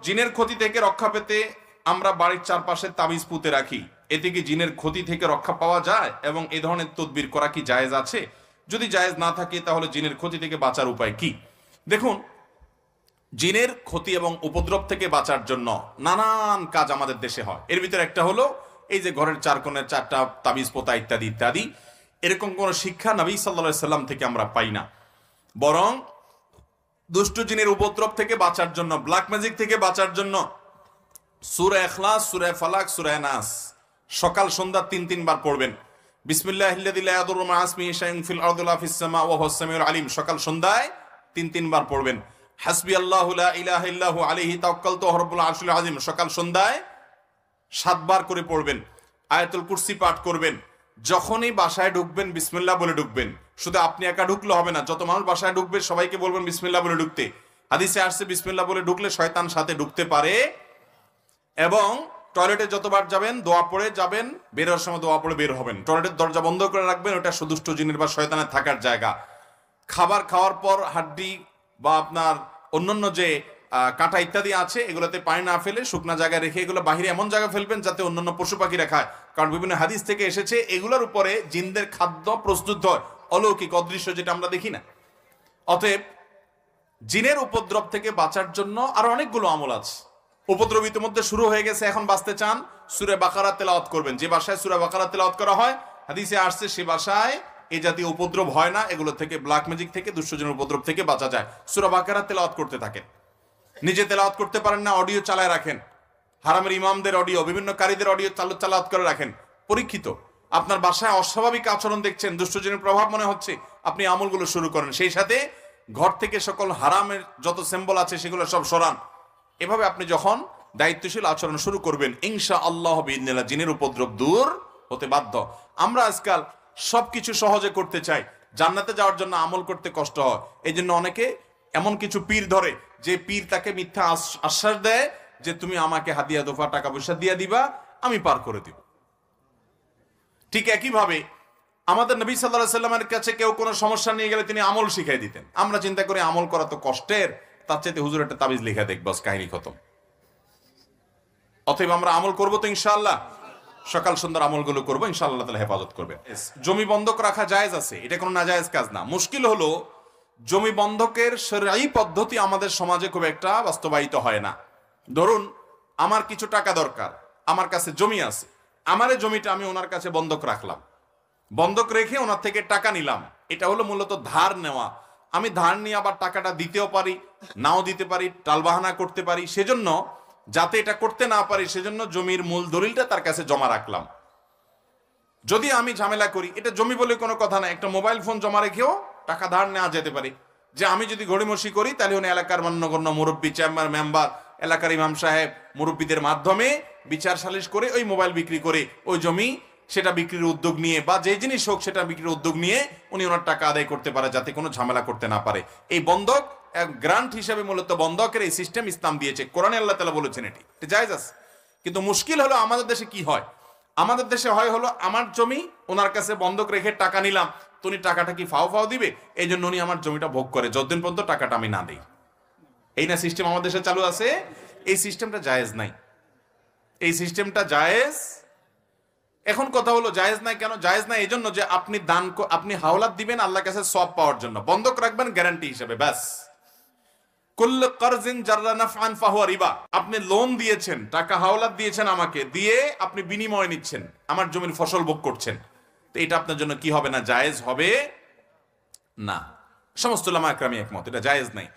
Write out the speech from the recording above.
জিনের ক্ষতি থেকে রক্ষা পেতে আমরা বাড়ির চারপাশে তাবিজ পুঁতে রাখি, এতে কি জিনের ক্ষতি থেকে রক্ষা পাওয়া যায় এবং এই ধরনের তদবির করা কি জায়েজ আছে? যদি জায়েজ না থাকে তাহলে জিনের ক্ষতি থেকে বাঁচার উপায় কি? দেখুন, জিনের ক্ষতি এবং উপদ্রব থেকে বাঁচার জন্য নানান কাজ আমাদের দেশে হয়। এর ভিতরে একটা হলো এই যে ঘরের চার কোণে চারটা তাবিজ পোতা ইত্যাদি ইত্যাদি। এরকম কোন শিক্ষা নবী সাল্লাল্লাহু আলাইহি সাল্লাম থেকে আমরা পাই না। বরং দুষ্ট জিনের উপদ্রব থেকে বাঁচার জন্য, ব্ল্যাক ম্যাজিক থেকে বাঁচার জন্য সূরা ইখলাস, সূরা ফালাক, সূরা নাস সকাল সন্ধ্যা ৩ বার পড়বেন। বিসমিল্লাহিল্লাযী লা ইয়াদুররু মা ইসমিহি শাইউন ফিল আরদি ওয়ালা ফিস সামা ওয়া হুয়াস সামিউল আলিম সকাল সন্ধ্যায় ৩ বার পড়বেন। হাসবিয়াল্লাহু লা ইলাহা ইল্লাহু আলাইহি তাওয়াক্কালতু ওয়া রাব্বুল আরশিল আযীম সকাল সন্ধ্যায় ৭ বার করে পড়বেন। আয়াতুল কুরসি পাঠ করবেন। যখনই বাসায় ঢুকবেন বিসমিল্লাহ বলে ঢুকবেন। শুধু আপনি একা ঢুকলে হবে না, যত মানুষ বাসায় ঢুকবে সবাইকে বলবেন বিসমিল্লাহ বলে ঢুকতে। হাদিসে আসছে বিসমিল্লাহ বলে ঢুকলে শয়তান সাথে ঢুকতে পারে। এবং টয়লেটে যতবার যাবেন দোয়া পড়ে যাবেন, বের হওয়ার সময় দোয়া পড়ে বের হবেন। টয়লেটের দরজা বন্ধ করে রাখবেন, ওটা সুদুষ্ট জিনের বা শয়তানের থাকার জায়গা। খাবার খাওয়ার পর হাড্ডি বা আপনার অন্যান্য যে কাঁটা ইত্যাদি আছে এগুলোতে পানি না ফেলে শুকনা জায়গায় রেখে এগুলো বাহিরে এমন জায়গায় ফেলবেন যাতে অন্যান্য পশু পাখিরা খায়, কারণ বিভিন্ন হাদিস থেকে এসেছে এগুলোর উপরে জিনদের খাদ্য প্রস্তুত হয়, অলৌকিক অদৃশ্য, যেটা আমরা দেখি না। অতএব জিনের উপদ্রব থেকে বাঁচার জন্য আরো অনেকগুলো আমল আছে। উপদ্রব ইতিমধ্যে শুরু হয়ে গেছে, এখন বাঁচতে চান সূরা বাকারা তেলাওয়াত করবেন। যে বাসায় সূরা বাকারা তেলাওয়াত করা হয় হাদিসে আসছে সে বাসায় এই জাতীয় উপদ্রব হয় না। এগুলো থেকে, ব্ল্যাক ম্যাজিক থেকে, দুষ্টজনের উপদ্রব থেকে বাঁচা যায়। সূরা বাকারা তেলাওয়াত করতে থাকেন। নিজে তেলাওয়াত করতে পারেন না, অডিও চালায় রাখেন। হারামের ইমামদের অডিও, বিভিন্ন কারীদের অডিও চালাওয়াত করে রাখেন। পরীক্ষিত আপনার বাসায় অস্বাভাবিক আচরণ দেখছেন, দুষ্টজনের প্রভাব মনে হচ্ছে, আপনি আমলগুলো শুরু করেন। সেই সাথে ঘর থেকে সকল হারামের যত সিম্বল আছে সেগুলো সব সরান। এভাবে আপনি যখন দায়িত্বশীল আচরণ শুরু করবেন ইনশাআল্লাহ বিইذনিল্লাহ জিনের উপদ্রব দূর হতে বাধ্য। আমরা আজকাল সবকিছু সহজে করতে চাই, জান্নাতে যাওয়ার জন্য আমল করতে কষ্ট হয়। এই জন্য অনেকে এমন কিছু পীর ধরে যে পীর তাকে মিথ্যা আশ্বাস দেয় যে তুমি আমাকে হাদিয়া দোফা টাকা পয়সা দিয়ে দিবা, আমি পার করে দিব। ঠিক একইভাবে আমাদের নবী সাল্লাল্লাহু আলাইহি সাল্লামের কাছে কেউ কোনো সমস্যা নিয়ে গেলে তিনি আমল শিখাই দিতেন। আমরা চিন্তা করি আমল করা তো কষ্টের, তার চাইতে হুজুর একটা তাবিজ লিখে দেখ, বাস কাহিনী খতম। অতএব আমরা আমল করবো তো ইনশাআল্লাহ, সকাল সন্ধ্যার আমলগুলো করবো, ইনশাআল্লাহ তাআলা হেফাজত করবে। জমি বন্ধক রাখা জায়েজ আছে, এটা কোনো নাজায়েজ কাজ না। মুশকিল হলো জমি বন্ধকের শরঈ পদ্ধতি আমাদের সমাজে খুব একটা বাস্তবায়িত হয় না। ধরুন আমার কিছু টাকা দরকার, আমার কাছে জমি আছে, আমার এই জমিটা আমি ওনার কাছে বন্ধক রাখলাম, বন্ধক রেখে ওনার থেকে টাকা নিলাম। এটা হলো মূলত ধার নেওয়া। আমি ধার নিয়ে আবার টাকাটা দিতেও পারি, নাও দিতে পারি, টালবাহানা করতে পারি। সেজন্য যাতে এটা করতে না পারি সেজন্য জমির মূল দলিলটা তার কাছে জমা রাখলাম। যদি আমি ঝামেলা করি, এটা জমি বলে কোনো কথা না, একটা মোবাইল ফোন জমা রেখেও টাকা ধার নেওয়া যেতে পারে। যে আমি যদি গড়িমসি করি তাহলে উনি এলাকার মান্যগণ্য মুরব্বী, চেম্বার মেম্বার, এলাকার ইমাম সাহেব, মুরব্বীদের মাধ্যমে বিচার সালিশ করে ওই মোবাইল বিক্রি করে ওই জমি সেটা বিক্রির উদ্যোগ নিয়ে, বা যে জিনিস হোক সেটা বিক্রির উদ্যোগ নিয়ে উনি ওনার টাকা আদায় করতে পারে, যাতে কোনো ঝামেলা করতে না পারে। এই বন্ধক গ্রান্ট হিসেবে মূলত বন্ধকের এই সিস্টেম ইসলাম দিয়েছে। কোরআনে আল্লাহ তাআলা বলেছেন এটি জায়েজ আছে। কিন্তু মুশকিল হলো আমাদের দেশে কি হয়, আমাদের দেশে হয় হলো আমার জমি ওনার কাছে বন্ধক রেখে টাকা নিলাম, তো উনি টাকাটা কি ফাও ফাও দিবে, এই জন্য উনি আমার জমিটা ভোগ করে যতদিন পর্যন্ত টাকাটা আমি না দিই। এই না সিস্টেম আমাদের দেশে চালু আছে। এই সিস্টেমটা জায়েজ নাই, এই সিস্টেমটা জায়েজ। এখন কথা হলো জায়েজ নাই কেন? জায়েজ নাই এই জন্য যে আপনি হাওলাত দিবেন আল্লাহর কাছে সওয়াব পাওয়ার জন্য, বন্ধক রাখবেন গ্যারান্টি হিসেবে, ব্যাস। কুল্লু কারজিন জাররা নাফআন ফাহুয়া রিবা। আপনি লোন দিয়েছেন, টাকা হাওলাত দিয়েছেন আমাকে, দিয়ে আপনি বিনিময় নিচ্ছেন, আমার জমির ফসল ভোগ করছেন, তো এটা আপনার জন্য কি হবে না? জায়েজ হবে না। সমস্ত উলামা একরাম একমত, এটা জায়েজ নাই।